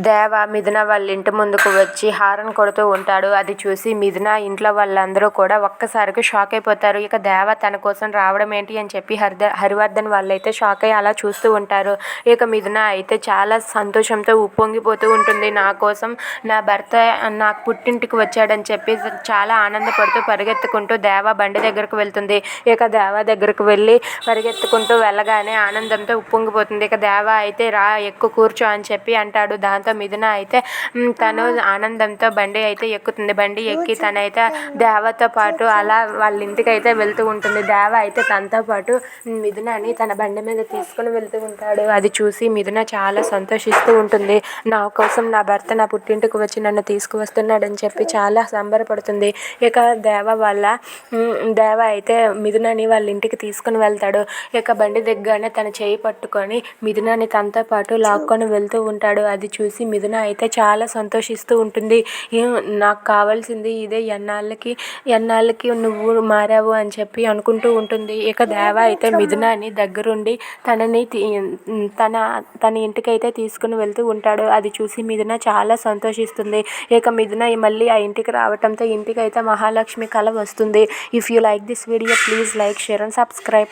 దేవ మిథున వాళ్ళ ఇంటి ముందుకు వచ్చి హారన్ కొడుతూ ఉంటాడు. అది చూసి మిథున ఇంట్లో వాళ్ళందరూ కూడా ఒక్కసారిగా షాక్ అయిపోతారు. ఇక దేవ తన కోసం రావడం ఏంటి అని చెప్పి హరివర్ధన్ వాళ్ళైతే షాక్ అయ్యి అలా చూస్తూ ఉంటారు. ఇక మిథున అయితే చాలా సంతోషంతో ఉప్పొంగిపోతూ ఉంటుంది. నా కోసం నా భర్త నాకు పుట్టింటికి వచ్చాడని చెప్పి చాలా ఆనందపడుతూ పరిగెత్తుకుంటూ దేవ బండి దగ్గరకు వెళ్తుంది. ఇక దేవ దగ్గరకు వెళ్ళి పరిగెత్తుకుంటూ వెళ్ళగానే ఆనందంతో ఉప్పొంగిపోతుంది. ఇక దేవ అయితే రా ఎక్కువ కూర్చో అని చెప్పి అంటాడు. దాంతో మిథున అయితే తను ఆనందంతో బండి అయితే ఎక్కుతుంది. బండి ఎక్కి తనైతే దేవతో పాటు అలా వాళ్ళ ఇంటికి అయితే వెళ్తూ ఉంటుంది. దేవ అయితే తనతో పాటు మిథునని తన బండి మీద తీసుకుని వెళ్తూ ఉంటాడు. అది చూసి మిథున చాలా సంతోషిస్తూ ఉంటుంది. నా కోసం నా భర్త నా పుట్టింటికి వచ్చి నన్ను తీసుకువస్తున్నాడని చెప్పి చాలా సంబరపడుతుంది. ఇక దేవ అయితే మిథునని వాళ్ళ ఇంటికి తీసుకుని వెళ్తాడు. ఇక బండి దిగ్గానే తన చేయి పట్టుకొని మిథునని తనతో పాటు లాక్కొని వెళ్తూ ఉంటాడు. అది చూసి మిథున అయితే చాలా సంతోషిస్తూ ఉంటుంది. నాకు కావాల్సింది ఇదే, ఎన్నాళ్ళకి నువ్వు మారావు అని చెప్పి అనుకుంటూ ఉంటుంది. ఇక దేవ అయితే మిథునని దగ్గరుండి తన ఇంటికి అయితే తీసుకుని వెళ్తూ ఉంటాడు. అది చూసి మిథున చాలా సంతోషిస్తుంది. ఇక మిథున మళ్ళీ ఆ ఇంటికి రావటంతో ఇంటికి అయితే మహాలక్ష్మి కళ వస్తుంది. If you like this video please like, share and subscribe.